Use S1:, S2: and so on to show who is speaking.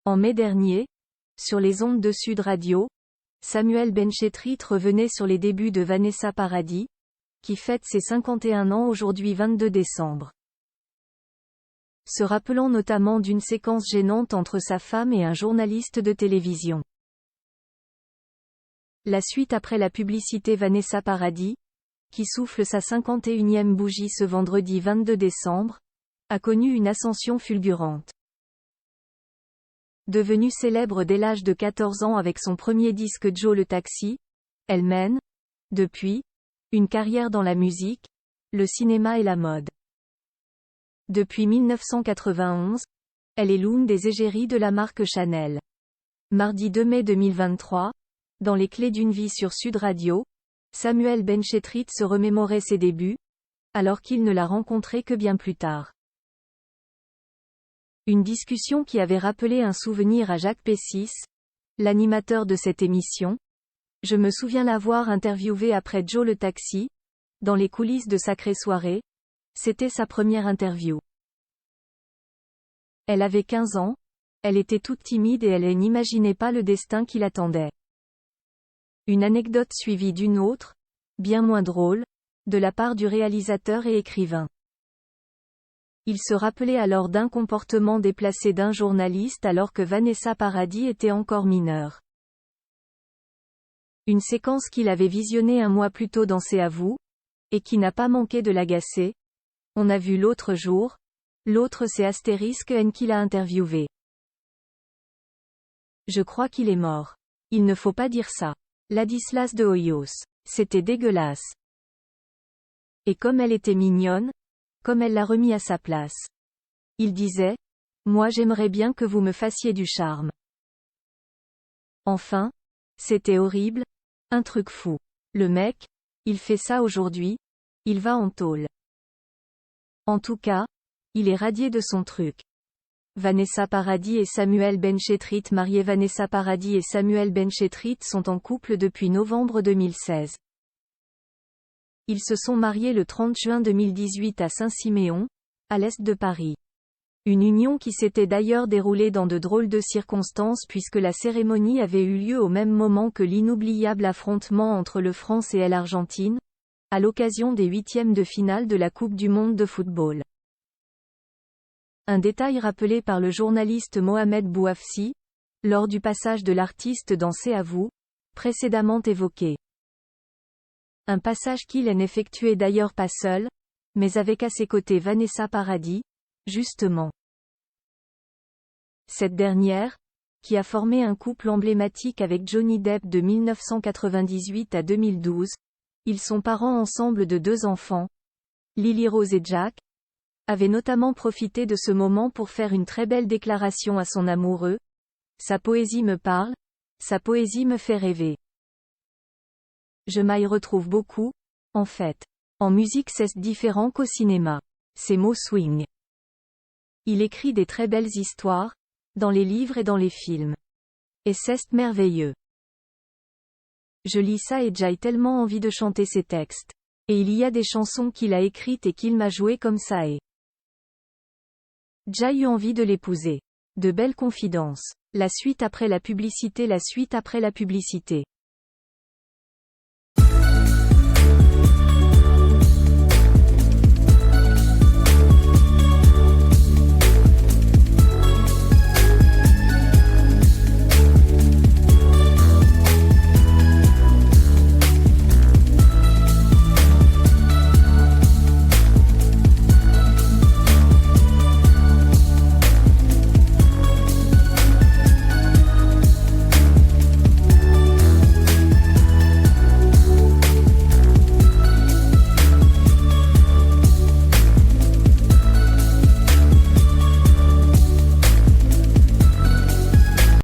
S1: En mai dernier, sur les ondes de Sud Radio, Samuel Benchetrit revenait sur les débuts de Vanessa Paradis, qui fête ses 51 ans aujourd'hui 22 décembre. Se rappelant notamment d'une séquence gênante entre sa femme et un journaliste de télévision. La suite après la publicité Vanessa Paradis, qui souffle sa 51e bougie ce vendredi 22 décembre, a connu une ascension fulgurante. Devenue célèbre dès l'âge de 14 ans avec son premier disque Joe le Taxi, elle mène, depuis, une carrière dans la musique, le cinéma et la mode. Depuis 1991, elle est l'une des égéries de la marque Chanel. Mardi 2 mai 2023, dans Les Clés d'une vie sur Sud Radio, Samuel Benchetrit se remémorait ses débuts, alors qu'il ne l'a rencontrée que bien plus tard. Une discussion qui avait rappelé un souvenir à Jacques Pessis, l'animateur de cette émission. Je me souviens l'avoir interviewé après Joe le Taxi, dans les coulisses de Sacrée Soirée. C'était sa première interview. Elle avait 15 ans, elle était toute timide et elle n'imaginait pas le destin qui l'attendait. Une anecdote suivie d'une autre, bien moins drôle, de la part du réalisateur et écrivain. Il se rappelait alors d'un comportement déplacé d'un journaliste alors que Vanessa Paradis était encore mineure. Une séquence qu'il avait visionnée un mois plus tôt dans C'est à vous, et qui n'a pas manqué de l'agacer. On a vu l'autre jour, l'autre c'est Astérisque N qui l'a interviewé. Je crois qu'il est mort. Il ne faut pas dire ça. Ladislas de Hoyos. C'était dégueulasse. Et comme elle était mignonne, comme elle l'a remis à sa place. Il disait, moi j'aimerais bien que vous me fassiez du charme. Enfin, c'était horrible, un truc fou. Le mec, il fait ça aujourd'hui, il va en tôle. En tout cas, il est radié de son truc. Vanessa Paradis et Samuel Benchetrit mariés. Vanessa Paradis et Samuel Benchetrit sont en couple depuis novembre 2016. Ils se sont mariés le 30 juin 2018 à Saint-Siméon, à l'est de Paris. Une union qui s'était d'ailleurs déroulée dans de drôles de circonstances puisque la cérémonie avait eu lieu au même moment que l'inoubliable affrontement entre le France et l'Argentine, à l'occasion des huitièmes de finale de la Coupe du Monde de football. Un détail rappelé par le journaliste Mohamed Bouafsi, lors du passage de l'artiste dans C'est à vous, précédemment évoqué. Un passage qu'il n'effectuait d'ailleurs pas seul, mais avec à ses côtés Vanessa Paradis, justement. Cette dernière, qui a formé un couple emblématique avec Johnny Depp de 1998 à 2012, ils sont parents ensemble de 2 enfants, Lily Rose et Jack, avait notamment profité de ce moment pour faire une très belle déclaration à son amoureux. Sa poésie me parle, sa poésie me fait rêver. Je m'y retrouve beaucoup, en fait. En musique c'est différent qu'au cinéma. Ses mots swing. Il écrit des très belles histoires, dans les livres et dans les films. Et c'est merveilleux. Je lis ça et j'ai tellement envie de chanter ses textes. Et il y a des chansons qu'il a écrites et qu'il m'a jouées comme ça et j'ai eu envie de l'épouser. De belles confidences. La suite après la publicité.